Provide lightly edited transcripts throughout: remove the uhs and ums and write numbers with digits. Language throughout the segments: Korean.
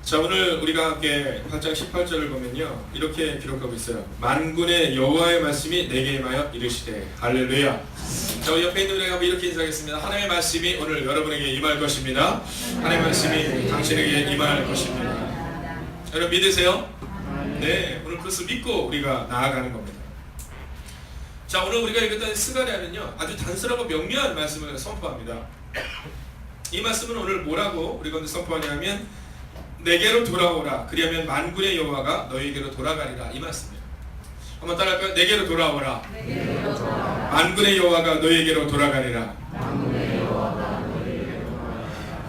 자, 오늘 우리가 함께 8장 18절을 보면요, 이렇게 기록하고 있어요. 만군의 여호와의 말씀이 내게 임하여 이르시되 할렐루야. 자, 우리 옆에 있는 우리가 한번 이렇게 인사하겠습니다. 하나님의 말씀이 오늘 여러분에게 임할 것입니다. 하나님의 말씀이 당신에게 임할 것입니다. 여러분 믿으세요? 네, 오늘 그것을 믿고 우리가 나아가는 겁니다. 자, 오늘 우리가 읽었던 스가랴는요, 아주 단순하고 명료한 말씀을 선포합니다. 이 말씀은 오늘 뭐라고 우리가 선포하냐면, 내게로 돌아오라, 그리하면 만군의 여호와가 너희에게로 돌아가리라, 이 말씀이에요. 한번 따라할까요? 내게로 돌아오라, 만군의 여호와가 너희에게로 돌아가리라.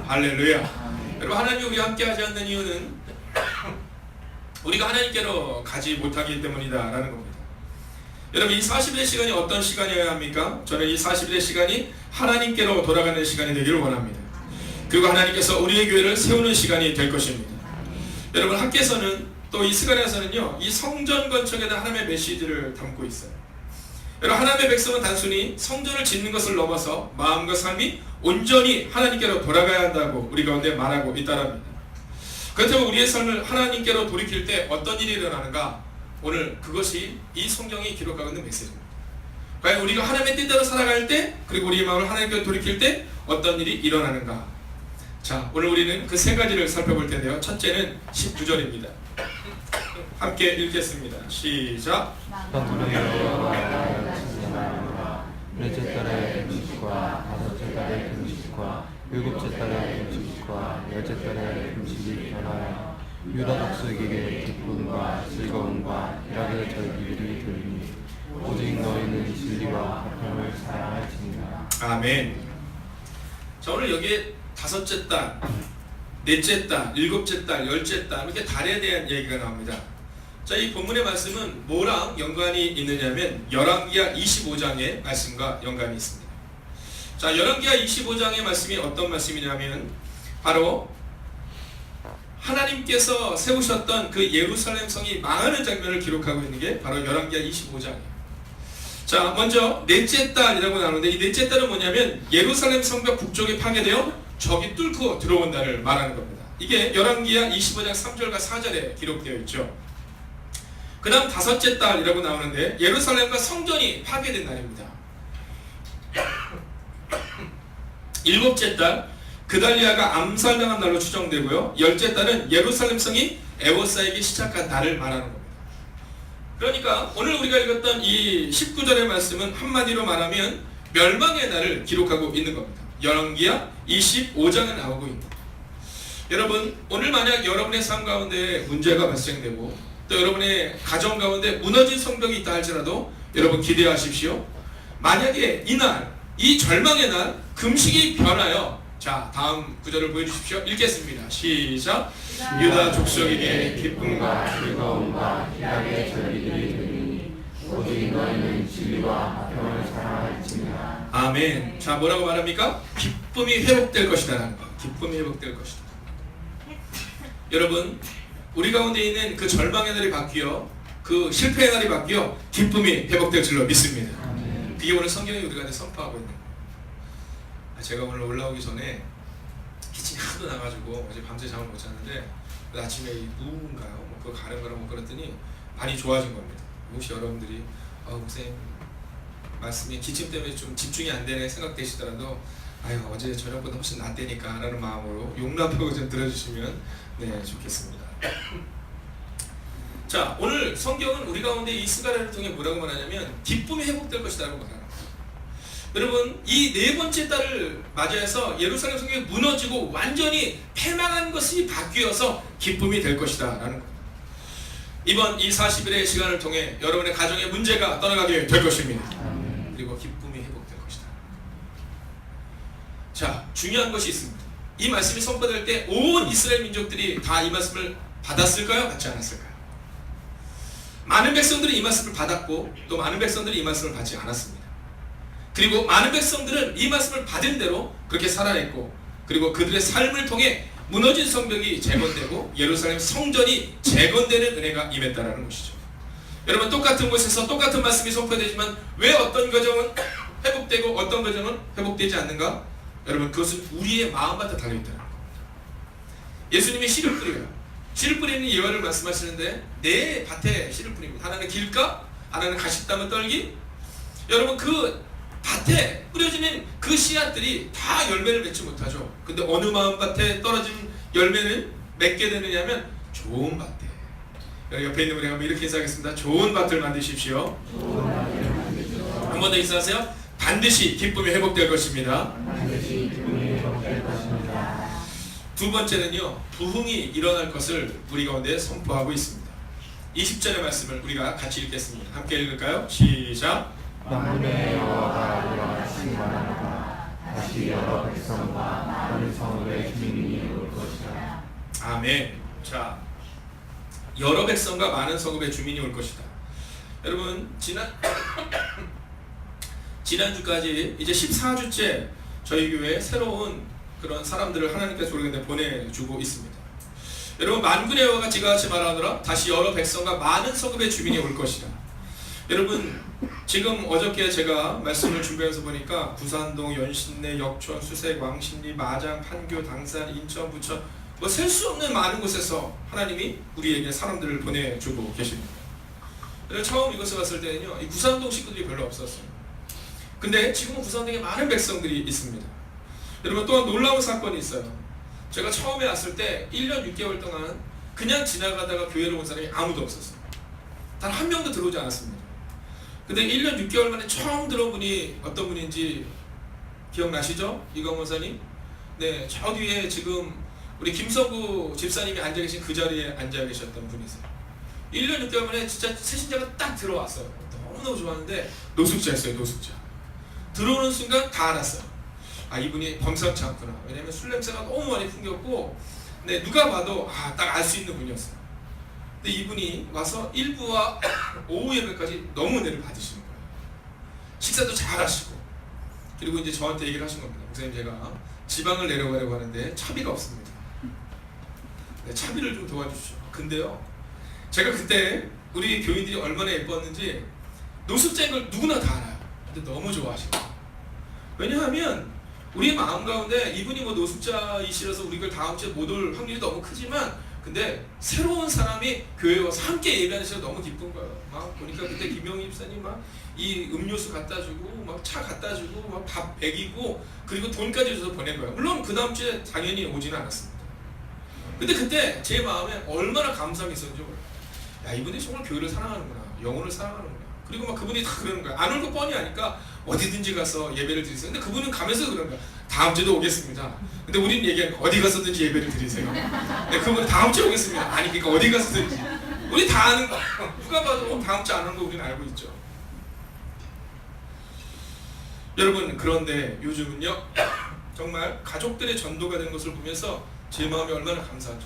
할렐루야. 여러분, 하나님이 우리와 함께하지 않는 이유는 우리가 하나님께로 가지 못하기 때문이다 라는 겁니다. 여러분, 이 40일의 시간이 어떤 시간이어야 합니까? 저는 이 40일의 시간이 하나님께로 돌아가는 시간이 되기를 원합니다. 그리고 하나님께서 우리의 교회를 세우는 시간이 될 것입니다. 여러분, 학교에서는 또 이 스가랴서는요, 이 성전 건축에 대한 하나님의 메시지를 담고 있어요. 여러분, 하나님의 백성은 단순히 성전을 짓는 것을 넘어서 마음과 삶이 온전히 하나님께로 돌아가야 한다고 우리 가운데 말하고 있다랍니다. 그렇다면 우리의 삶을 하나님께로 돌이킬 때 어떤 일이 일어나는가? 오늘 그것이 이 성경이 기록하고 있는 메시지입니다. 과연 우리가 하나님의 뜻대로 살아갈 때, 그리고 우리의 마음을 하나님께로 돌이킬 때 어떤 일이 일어나는가? 자, 오늘 우리는 그 세 가지를 살펴볼 텐데요. 첫째는 19절입니다. 함께 읽겠습니다. 시작. 넷째 달의 금식과 다섯째 달의 금식과 일곱째 달의 금식과 열째 달의 금식이 변하여 유다 족속에게 기쁨과 즐거움과 희락의 절기들이 들리니 오직 너희는 진리와 화평을 사랑할지니라. 아멘. 자, 오늘 여기에 다섯째 달, 넷째 달, 일곱째 달, 열째 달, 이렇게 달에 대한 얘기가 나옵니다. 자, 이 본문의 말씀은 뭐랑 연관이 있느냐면 열왕기하 25장의 말씀과 연관이 있습니다. 자, 열왕기하 25장의 말씀이 어떤 말씀이냐면 바로 하나님께서 세우셨던 그 예루살렘 성이 망하는 장면을 기록하고 있는 게 바로 열왕기하 25장이에요. 자, 먼저 넷째 달이라고 나오는데, 이 넷째 달은 뭐냐면 예루살렘 성벽 북쪽에 파괴되어 적이 뚫고 들어온다를 말하는 겁니다. 이게 열왕기하 25장 3절과 4절에 기록되어 있죠. 그 다음 다섯째 달이라고 나오는데 예루살렘과 성전이 파괴된 날입니다. 일곱째 달, 그달리아가 암살당한 날로 추정되고요. 열째 달은 예루살렘 성이 에워싸이기 시작한 날을 말하는 겁니다. 그러니까 오늘 우리가 읽었던 이 19절의 말씀은 한마디로 말하면 멸망의 날을 기록하고 있는 겁니다. 열왕기하 25장에 나오고 있는 겁니다. 여러분, 오늘 만약 여러분의 삶 가운데 문제가 발생되고 또 여러분의 가정 가운데 무너진 성벽이 있다 할지라도 여러분 기대하십시오. 만약에 이날, 이 절망의 날 금식이 변하여, 자, 다음 구절을 보여주십시오. 읽겠습니다. 시작. 유다 족속에게 기쁨과 즐거움과 희락의 절기들이 들리니 오직 너희는 진리와 화평을 사랑할지니라. 아멘. 자, 뭐라고 말합니까? 기쁨이 회복될 것이다. 기쁨이 회복될 것이다. 여러분, 우리 가운데 있는 그 절망의 날이 바뀌어 그 실패의 날이 바뀌어 기쁨이 회복될 줄로 믿습니다. 그게 오늘 성경이 우리 가운데 선포하고 있는 거예요. 제가 오늘 올라오기 전에 기침이 하도 나가지고 어제 밤새 잠을 못 잤는데 아침에 이 무인가요? 뭐 그거 가는 거라고 그랬더니 많이 좋아진 겁니다. 혹시 여러분들이 목사님 말씀이 기침 때문에 좀 집중이 안 되네 생각되시더라도 아유, 어제 저녁보다 훨씬 낫다니까 라는 마음으로 용납하고 좀 들어주시면 네, 좋겠습니다. 자, 오늘 성경은 우리 가운데 이 스가랴를 통해 뭐라고 말하냐면 기쁨이 회복될 것이다 라고 말합니다. 여러분, 이 네 번째 달을 맞이해서 예루살렘 성경이 무너지고 완전히 패망한 것이 바뀌어서 기쁨이 될 것이다 라는 겁니다. 이번 이 40일의 시간을 통해 여러분의 가정의 문제가 떠나가게 될 것입니다. 그리고 기쁨이 회복될 것이다. 자, 중요한 것이 있습니다. 이 말씀이 선포될 때 온 이스라엘 민족들이 다 이 말씀을 받았을까요? 받지 않았을까요? 많은 백성들이 이 말씀을 받았고 또 많은 백성들이 이 말씀을 받지 않았습니다. 그리고 많은 백성들은 이 말씀을 받은 대로 그렇게 살아냈고, 그리고 그들의 삶을 통해 무너진 성벽이 재건되고 예루살렘 성전이 재건되는 은혜가 임했다라는 것이죠. 여러분, 똑같은 곳에서 똑같은 말씀이 선포되지만 왜 어떤 가정은 회복되고 어떤 가정은 회복되지 않는가? 여러분, 그것은 우리의 마음밭에 달려있다는 겁니다. 예수님이 씨를 뿌려요. 씨를 뿌리는 예화를 말씀하시는데 네 밭에 씨를 뿌립니다. 하나는 길가, 하나는 가시 담은 떨기. 여러분 그 밭에 뿌려지는 그 씨앗들이 다 열매를 맺지 못하죠. 근데 어느 마음밭에 떨어진 열매를 맺게 되느냐면 좋은 밭에. 여러분 옆에 있는 분에게 한번 이렇게 인사하겠습니다. 좋은 밭을 만드십시오. 한 번 더 인사하세요. 반드시 기쁨이 회복될 것입니다. 두 번째는요, 부흥이 일어날 것을 우리 가운데 선포하고 있습니다. 20절의 말씀을 우리가 같이 읽겠습니다. 함께 읽을까요? 시작. 만군의 여호와가 일어나시기 원하노라. 다시 여러 백성과 많은 성읍의 주민이 올 것이라. 아멘. 자, 여러 백성과 많은 성읍의 주민이 올 것이다. 여러분 지난주까지 이제 14주째 저희 교회에 새로운 그런 사람들을 하나님께서 우리에게 보내주고 있습니다. 여러분 만군의 여호와가 지같이 말하노라. 다시 여러 백성과 많은 성읍의 주민이 올 것이다. 여러분 지금 어저께 제가 말씀을 준비해서 보니까 부산동, 연신내, 역촌, 수색, 왕십리, 마장, 판교, 당산, 인천, 부천 뭐 셀 수 없는 많은 곳에서 하나님이 우리에게 사람들을 보내주고 계십니다. 그래서 처음 이것을 봤을 때는요, 이 부산동 식구들이 별로 없었어요. 근데 지금은 부산동에 많은 백성들이 있습니다. 여러분 또한 놀라운 사건이 있어요. 제가 처음에 왔을 때 1년 6개월 동안 그냥 지나가다가 교회로 온 사람이 아무도 없었어요. 단 한 명도 들어오지 않았습니다. 근데 1년 6개월 만에 처음 들어온 분이 어떤 분인지 기억나시죠? 이광 원사님? 네, 저 뒤에 지금 우리 김서구 집사님이 앉아 계신 그 자리에 앉아 계셨던 분이세요. 1년 6개월 만에 진짜 새신자가 딱 들어왔어요. 너무너무 좋았는데 노숙자였어요. 노숙자. 들어오는 순간 다 알았어요. 아, 이분이 범상치 않구나. 왜냐면 술 냄새가 너무 많이 풍겼고, 네, 누가 봐도 딱 알 수 있는 분이었어요. 근데 이분이 와서 일부와 오후 예배까지 너무 은혜를 받으시는 거예요. 식사도 잘 하시고, 그리고 이제 저한테 얘기를 하신 겁니다. 목사님, 제가 지방을 내려가려고 하는데 차비가 없습니다. 네, 차비를 좀 도와주시오. 근데요, 제가 그때 우리 교인들이 얼마나 예뻤는지 노숙자인 걸 누구나 다 알아요. 근데 너무 좋아하시고, 왜냐하면 우리 마음 가운데 이분이 뭐 노숙자이시라서 우리가 다음 주에 못 올 확률이 너무 크지만, 근데 새로운 사람이 교회에 와서 함께 예배하는 시간 너무 기쁜 거예요. 막 보니까 그때 김영희 집사님 막 이 음료수 갖다 주고 막 차 갖다 주고 막 밥 먹이고 그리고 돈까지 줘서 보낸 거예요. 물론 그 다음 주에 당연히 오지는 않았습니다. 근데 그때 제 마음에 얼마나 감사함이 있었는지 몰라요. 야, 이분이 정말 교회를 사랑하는구나, 영혼을 사랑하는구나. 그리고 막 그분이 다 그러는 거야. 안 올 거 뻔히 아니까 어디든지 가서 예배를 드리세요. 근데 그분은 가면서 그런 거야. 다음 주에도 오겠습니다. 근데 우리는 얘기하는 거, 어디 가서든지 예배를 드리세요. 근데 그분은 다음 주에 오겠습니다. 아니, 그러니까 어디 가서든지. 우리 다 아는 거. 누가 봐도 다음 주에 안 오는 거 우리는 알고 있죠. 여러분, 그런데 요즘은요, 정말 가족들의 전도가 된 것을 보면서 제 마음이 얼마나 감사하죠.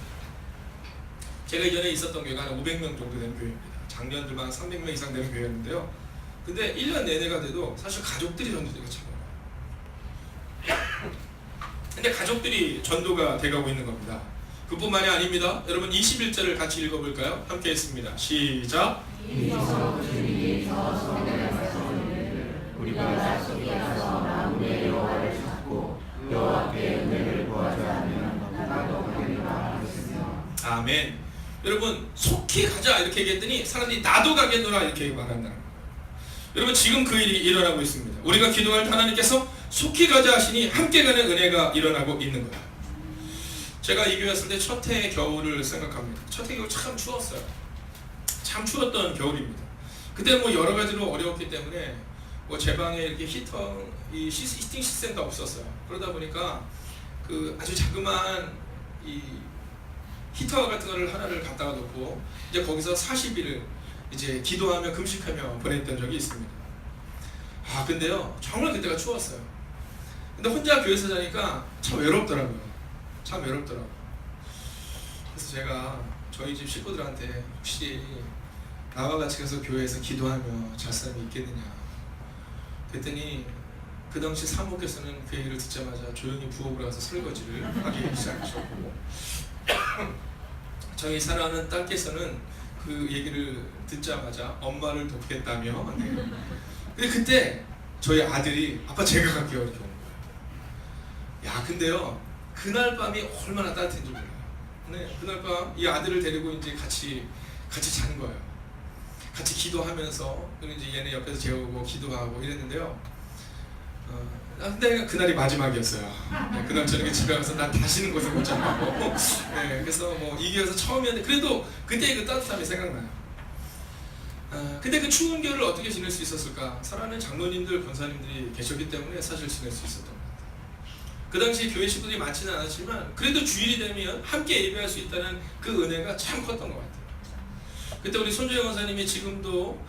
제가 이전에 있었던 교회가 한 500명 정도 되는 교회입니다. 작년들만 300명 이상 되는 교회였는데요. 근데 1년 내내가 돼도 사실 가족들이 전도되기가 참 어려워요. 근데 가족들이 전도가 돼가고 있는 겁니다. 그뿐만이 아닙니다. 여러분 21절을 같이 읽어볼까요? 함께 했습니다. 시작. 우리가 속에서 만군의 여호와를 찾고 여호와께 은혜를 구하자 하면 나도 가겠노라 하셨으며. 아멘. 여러분 속히 가자 이렇게 얘기했더니 사람들이 나도 가겠노라 이렇게 말한다는 거예요. 여러분 지금 그 일이 일어나고 있습니다. 우리가 기도할 때 하나님께서 속히 가자 하시니 함께 가는 은혜가 일어나고 있는 거예요. 제가 이 교회 왔을 때 첫 해 겨울을 생각합니다. 첫 해 겨울 참 추웠어요. 참 추웠던 겨울입니다. 그때 뭐 여러 가지로 어려웠기 때문에 뭐 제 방에 이렇게 히팅 시스템도 없었어요. 그러다 보니까 그 아주 자그마한 이 히터 같은 거를 하나를 갖다가 놓고 이제 거기서 40일을 이제 기도하며 금식하며 보냈던 적이 있습니다. 아, 근데요 정말 그때가 추웠어요. 근데 혼자 교회에서 자니까 참 외롭더라고요. 참 외롭더라고요. 그래서 제가 저희 집 식구들한테 혹시 나와 같이 가서 교회에서 기도하며 잘 사람이 있겠느냐 그랬더니 그 당시 사모께서는 그 얘기를 듣자마자 조용히 부엌으로 가서 설거지를 하기 시작하셨고 저희 사랑하는 딸께서는 그 얘기를 듣자마자 엄마를 돕겠다며. 네. 근데 그때 저희 아들이 아빠 제가 갈게요 이렇게 온 거예요. 야, 근데요 그날 밤이 얼마나 따뜻한지 몰라요. 네, 그날 밤 이 아들을 데리고 이제 같이 자는 거예요. 같이 기도하면서 그리고 이제 얘네 옆에서 재우고 기도하고 이랬는데요. 근데 그날이 마지막이었어요. 네, 그날 저녁에 집에 가서 난 다시는 곳에 못 자고. 네, 그래서 뭐 이겨서 처음이었는데 그래도 그때 그 따뜻함이 생각나요. 근데 그 추운 겨울을 어떻게 지낼 수 있었을까? 사랑하는 장로님들, 권사님들이 계셨기 때문에 사실 지낼 수 있었던 것 같아요. 그 당시 교회 식구들이 많지는 않았지만 그래도 주일이 되면 함께 예배할 수 있다는 그 은혜가 참 컸던 것 같아요. 그때 우리 손주영 권사님이 지금도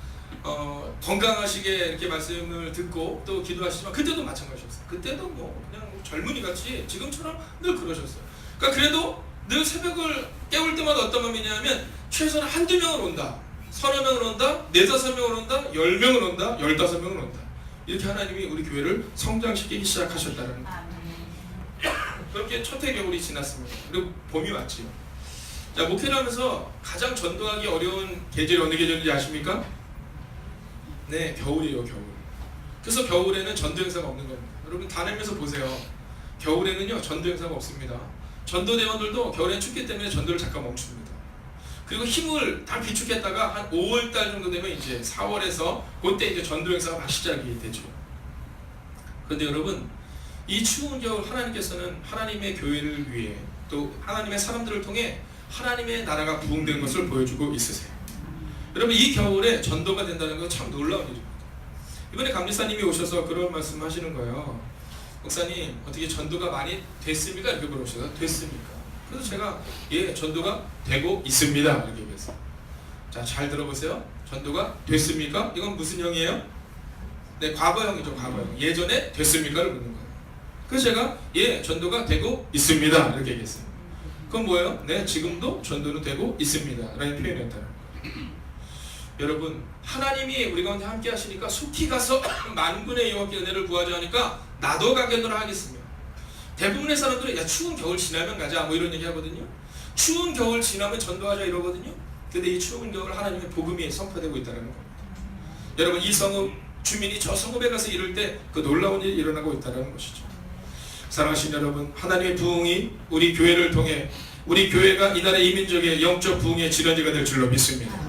건강하시게 이렇게 말씀을 듣고 또 기도하시지만 그때도 마찬가지였어요. 그때도 뭐 그냥 젊은이 같이 지금처럼 늘 그러셨어요. 그러니까 그래도 늘 새벽을 깨울 때마다 어떤 마음이냐면 최소한 한두 명은 온다, 서너 명은 온다, 네다섯 명은 온다, 10명은 온다, 15명은 온다. 이렇게 하나님이 우리 교회를 성장시키기 시작하셨다는 거예요. 그렇게 첫 해 겨울이 지났습니다. 그리고 봄이 왔지요. 자, 목회를 하면서 가장 전도하기 어려운 계절이 어느 계절인지 아십니까? 네, 겨울이에요, 겨울. 그래서 겨울에는 전도 행사가 없는 겁니다. 여러분 다 내면서 보세요. 겨울에는요 전도 행사가 없습니다. 전도대원들도 겨울엔 춥기 때문에 전도를 잠깐 멈춥니다. 그리고 힘을 다 비축했다가 한 5월달 정도 되면 이제 4월에서 그때 이제 전도 행사가 막 시작이 되죠. 그런데 여러분 이 추운 겨울 하나님께서는 하나님의 교회를 위해 또 하나님의 사람들을 통해 하나님의 나라가 부흥된 것을 보여주고 있으세요. 여러분 이 겨울에 전도가 된다는 건 참 놀라운 일입니다. 이번에 감리사님이 오셔서 그런 말씀 하시는 거예요. 목사님 어떻게 전도가 많이 됐습니까? 이렇게 물어보셔서 됐습니까? 그래서 제가 예 전도가 되고 있습니다 이렇게 얘기했어요. 자, 잘 들어보세요. 전도가 됐습니까? 이건 무슨 형이에요? 네, 과거형이죠. 과거형. 예전에 됐습니까를 묻는 거예요. 그래서 제가 예 전도가 되고 있습니다 이렇게 얘기했어요. 그건 뭐예요? 네, 지금도 전도는 되고 있습니다 라는 표현이었다는 거예요. 여러분 하나님이 우리 가운데 함께 하시니까 속히 가서 만군의 여호와께 은혜를 구하자 하니까 나도 가겠노라 하겠습니다. 대부분의 사람들은 야 추운 겨울 지나면 가자 뭐 이런 얘기 하거든요. 추운 겨울 지나면 전도하자 이러거든요. 근데 이 추운 겨울 하나님의 복음이 선포되고 있다는 겁니다. 여러분 이 성읍 주민이 저 성읍에 가서 이럴 때 그 놀라운 일이 일어나고 있다는 것이죠. 사랑하신 여러분, 하나님의 부흥이 우리 교회를 통해 우리 교회가 이 나라 이민족의 영적 부흥의 지런지가 될 줄로 믿습니다.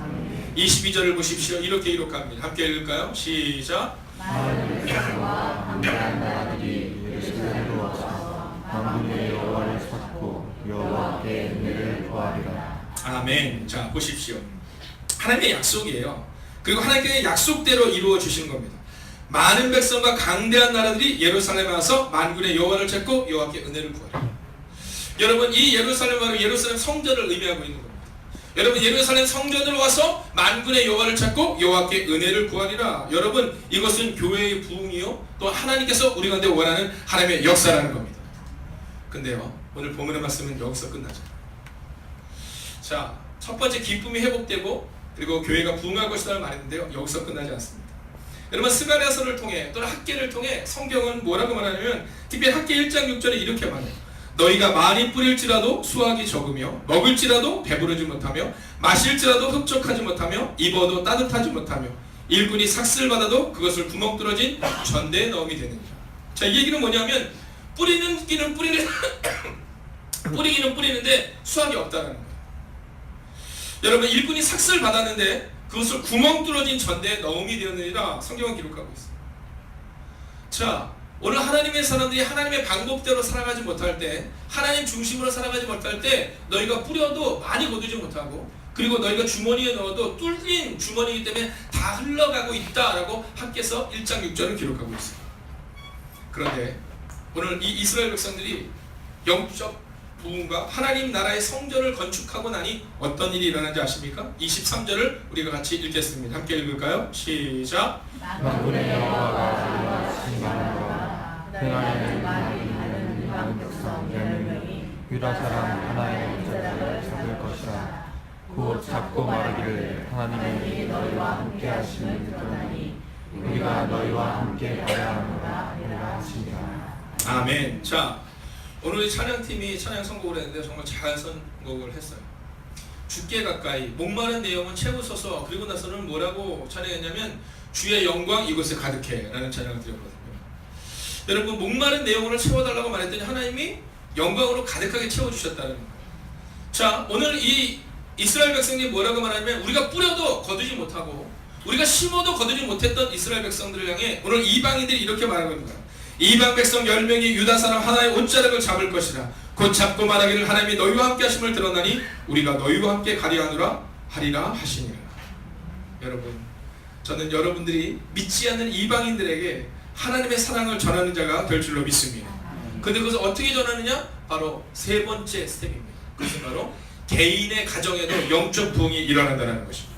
22절을 보십시오. 이렇게 기록합니다. 함께 읽을까요? 시작. 만군의 나라들이 예루살렘으로 와서 만군의 여호와를 찾고 여호와께 은혜를 구하리라. 아멘. 자, 보십시오. 하나님의 약속이에요. 그리고 하나님의 약속대로 이루어 주시는 겁니다. 많은 백성과 강대한 나라들이 예루살렘에 와서 만군의 여호와를 찾고 여호와께 은혜를 구하리라. 여러분 이 예루살렘 바로 예루살렘 성전을 의미하고 있는 겁니다. 여러분 예루살렘 성전으로 와서 만군의 여호와를 찾고 여호와께 은혜를 구하리라. 여러분 이것은 교회의 부흥이요 또 하나님께서 우리 가운데 원하는 하나님의 역사라는 겁니다. 근데요 오늘 본문의 말씀은 여기서 끝나죠. 자, 첫 번째 기쁨이 회복되고 그리고 교회가 부흥할 것이라는 말인데요 여기서 끝나지 않습니다. 여러분 스가랴서를 통해 또는 학계를 통해 성경은 뭐라고 말하냐면 특별히 학계 1장 6절에 이렇게 말해요. 너희가 많이 뿌릴지라도 수확이 적으며 먹을지라도 배부르지 못하며 마실지라도 흡족하지 못하며 입어도 따뜻하지 못하며 일꾼이 삭슬 받아도 그것을 구멍 뚫어진 전대에 넣음이 되느니라. 자, 이 얘기는 뭐냐면 뿌리기는 뿌리는데 수확이 없다는 거예요. 여러분 일꾼이 삭슬 받았는데 그것을 구멍 뚫어진 전대에 넣음이 되느니라 성경은 기록하고 있어요. 자, 오늘 하나님의 사람들이 하나님의 방법대로 살아가지 못할 때 하나님 중심으로 살아가지 못할 때 너희가 뿌려도 많이 거두지 못하고 그리고 너희가 주머니에 넣어도 뚫린 주머니이기 때문에 다 흘러가고 있다라고 학계서 1장 6절을 기록하고 있어요. 그런데 오늘 이 이스라엘 백성들이 영적 부흥과 하나님 나라의 성전을 건축하고 나니 어떤 일이 일어난지 아십니까? 23절을 우리가 같이 읽겠습니다. 함께 읽을까요? 시작. 만군의 여호와가 칭찬하노라. 그날에는 많은 이방 백성 10명이 유다 사람 하나의 목자를 잡을 것이라. 곧 잡고 말하기를 하나님이 너희와 함께 하시는 듣더니 우리가 너희와 함께 가야 하노라 이라 하시니라. 아멘. 자, 오늘 찬양팀이 찬양 선곡을 했는데 정말 잘 선곡을 했어요. 주께 가까이 목마른 내용은 채우소서. 그리고 나서는 뭐라고 찬양했냐면 주의 영광 이곳에 가득해 라는 찬양을 드렸거든요. 여러분 목마른 내용을 채워달라고 말했더니 하나님이 영광으로 가득하게 채워주셨다는 거예요. 자, 오늘 이 이스라엘 백성들이 뭐라고 말하냐면 우리가 뿌려도 거두지 못하고 우리가 심어도 거두지 못했던 이스라엘 백성들을 향해 오늘 이방인들이 이렇게 말하고 있는 거야. 이방 백성 10명이 유다 사람 하나의 옷자락을 잡을 것이라. 곧 잡고 말하기를 하나님이 너희와 함께 하심을 들었나니 우리가 너희와 함께 가리하노라 하리라 하시니라. 여러분, 저는 여러분들이 믿지 않는 이방인들에게 하나님의 사랑을 전하는 자가 될 줄로 믿습니다. 근데 그것을 어떻게 전하느냐? 바로 세 번째 스텝입니다. 그것은 바로 개인의 가정에도 영적 부흥이 일어난다는 것입니다.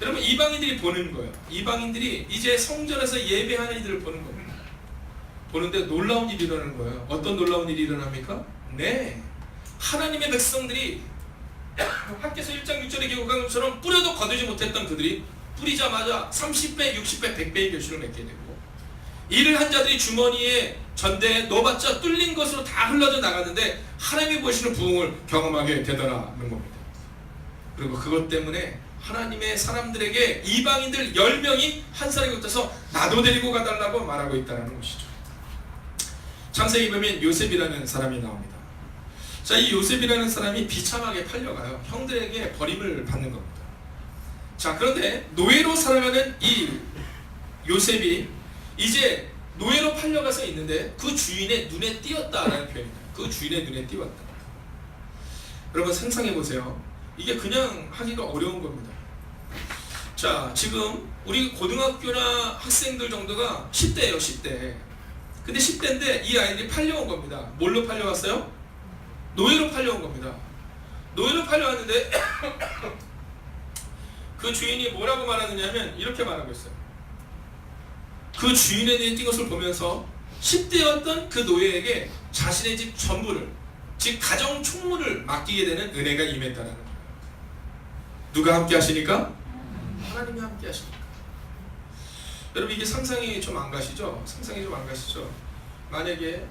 여러분, 이방인들이 보는 거예요. 이방인들이 이제 성전에서 예배하는 이들을 보는 겁니다. 보는데 놀라운 일이 일어나는 거예요. 어떤 놀라운 일이 일어납니까? 네, 하나님의 백성들이 학개서 1장 6절에 기록한 것처럼 뿌려도 거두지 못했던 그들이 뿌리자마자 30배, 60배, 100배의 결실을 맺게 되고, 일을 한 자들이 주머니에 전대에 넣어봤자 뚫린 것으로 다 흘러져 나가는데 하나님이 보시는 부흥을 경험하게 되더라는 겁니다. 그리고 그것 때문에 하나님의 사람들에게 이방인들 10명이 한 사람이 붙어서 나도 데리고 가달라고 말하고 있다는 것이죠. 창세기 보면 요셉이라는 사람이 나옵니다. 자, 이 요셉이라는 사람이 비참하게 팔려가요. 형들에게 버림을 받는 겁니다. 자, 그런데 노예로 살아가는 이 요셉이 이제 노예로 팔려가서 있는데 그 주인의 눈에 띄었다라는 표현입니다. 그 주인의 눈에 띄었다. 여러분, 상상해 보세요. 이게 그냥 하기가 어려운 겁니다. 자, 지금 우리 고등학교나 학생들 정도가 10대예요, 10대. 근데 10대인데 이 아이들이 팔려온 겁니다. 뭘로 팔려왔어요? 노예로 팔려온 겁니다. 노예로 팔려왔는데 그 주인이 뭐라고 말하느냐면 이렇게 말하고 있어요. 그 주인의 눈에 띈 것을 보면서 10대였던 그 노예에게 자신의 집 전부를, 즉 가정 총무를 맡기게 되는 은혜가 임했다는 거예요. 누가 함께 하시니까? 하나님이 함께 하시니까. 여러분, 이게 상상이 좀 안 가시죠? 상상이 좀 안 가시죠? 만약에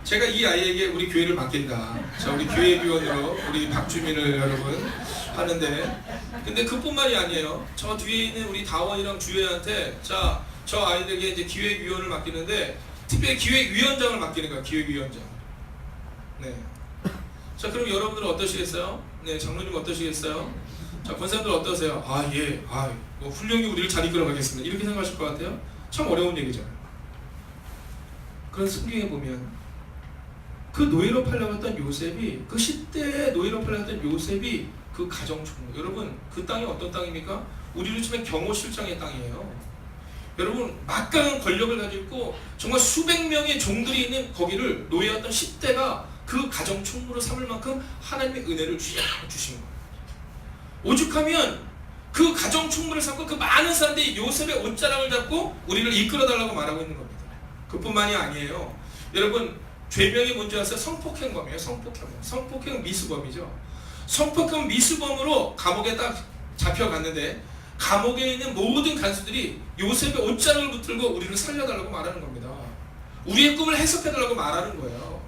제가 이 아이에게 우리 교회를 맡긴다. 자, 우리 교회위원으로 우리 박주민을 여러분 하는데, 근데 그뿐만이 아니에요. 저 뒤에 있는 우리 다원이랑 주혜한테 자, 저 아이들에게 이제 기획위원을 맡기는데 특별히 기획위원장을 맡기는 거야. 기획위원장. 네. 자, 그럼 여러분들은 어떠시겠어요? 네, 장로님 어떠시겠어요? 자, 권사님들 어떠세요? 아, 예, 뭐 훌륭히 우리를 잘 이끌어 가겠습니다. 이렇게 생각하실 것 같아요? 참 어려운 얘기잖아요. 그런 성경에 보면 그 노예로 팔려갔던 요셉이, 그 10대에 노예로 팔려갔던 요셉이 그 가정 총무. 여러분, 그 땅이 어떤 땅입니까? 우리로 치면 경호실장의 땅이에요. 여러분, 막강한 권력을 가지고 있고 정말 수백 명의 종들이 있는 거기를 노예였던 10대가 그 가정 총무로 삼을 만큼 하나님의 은혜를 주신 거예요. 오죽하면 그 가정 총무를 삼고 그 많은 사람들이 요셉의 옷자락을 잡고 우리를 이끌어달라고 말하고 있는 겁니다. 그뿐만이 아니에요. 여러분, 죄명이 뭔지 아세요? 성폭행범이에요. 성폭행 미수범이죠. 성폭행 미수범으로 감옥에 딱 잡혀갔는데 감옥에 있는 모든 간수들이 요셉의 옷자락을 붙들고 우리를 살려달라고 말하는 겁니다. 우리의 꿈을 해석해달라고 말하는 거예요.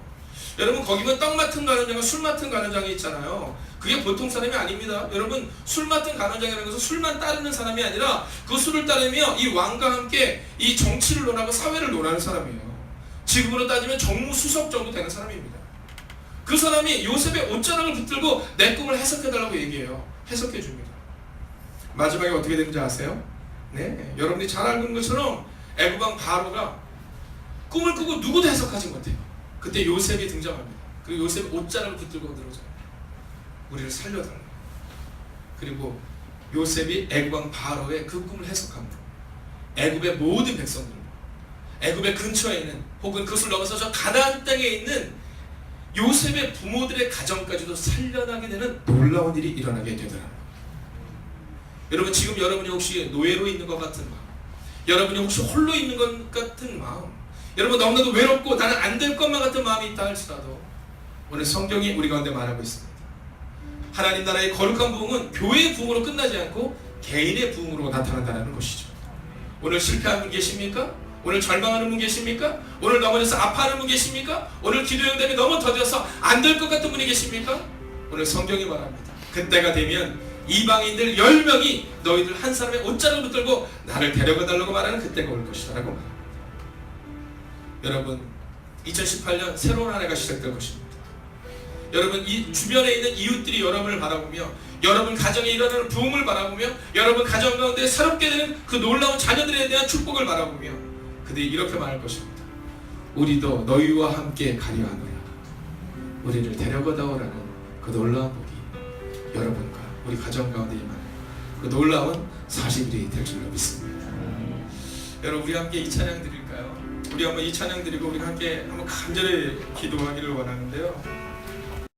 여러분, 거기면 떡 맡은 간원장과 술 맡은 간원장이 있잖아요. 그게 보통 사람이 아닙니다. 여러분, 술 맡은 간원장이라는 것은 술만 따르는 사람이 아니라 그 술을 따르며 이 왕과 함께 이 정치를 논하고 사회를 논하는 사람이에요. 지금으로 따지면 정무수석 정도 되는 사람입니다. 그 사람이 요셉의 옷자락을 붙들고 내 꿈을 해석해달라고 얘기해요. 해석해줍니다. 마지막에 어떻게 되는지 아세요? 네, 여러분들이 잘 알고 있는 것처럼 애국왕 바로가 꿈을 꾸고 누구도 해석하지 못해요. 그때 요셉이 등장합니다. 그리고 요셉의 옷자락을 붙들고 들어오잖아요. 우리를 살려달라고. 그리고 요셉이 애국왕 바로의 그 꿈을 해석합니다. 애굽의 모든 백성들, 애굽의 근처에 있는 혹은 그것을 넘어서 저 가나안 땅에 있는 요셉의 부모들의 가정까지도 살려나게 되는 놀라운 일이 일어나게 되더라고요. 여러분, 지금 여러분이 혹시 노예로 있는 것 같은 마음, 여러분이 혹시 홀로 있는 것 같은 마음, 여러분 너무나도 외롭고 나는 안 될 것만 같은 마음이 있다 할지라도 오늘 성경이 우리 가운데 말하고 있습니다. 하나님 나라의 거룩한 부흥은 교회의 부흥으로 끝나지 않고 개인의 부흥으로 나타난다는 것이죠. 오늘 실패하는 분 계십니까? 오늘 절망하는 분 계십니까? 오늘 넘어져서 아파하는 분 계십니까? 오늘 기도 용담이 너무 더뎌서 안 될 것 같은 분이 계십니까? 오늘 성경이 말합니다. 그때가 되면 이방인들 10명이 너희들 한 사람의 옷자락을 붙들고 나를 데려가달라고 말하는 그때가 올 것이다 라고 말합니다. 여러분, 2018년 새로운 한 해가 시작될 것입니다. 여러분 이 주변에 있는 이웃들이 여러분을 바라보며 여러분 가정에 일어나는 부흥을 바라보며 여러분 가정 가운데 새롭게 되는 그 놀라운 자녀들에 대한 축복을 바라보며 그들이 이렇게 말할 것입니다. 우리도 너희와 함께 가려 하노라. 우리를 데려가다오라는 그 놀라운 복이 여러분과 우리 가정 가운데 임하는 그 놀라운 40일이 될 줄로 믿습니다. 여러분 우리 함께 이 찬양 드릴까요? 우리 한번 이 찬양 드리고 우리 함께 한번 간절히 기도하기를 원하는데요.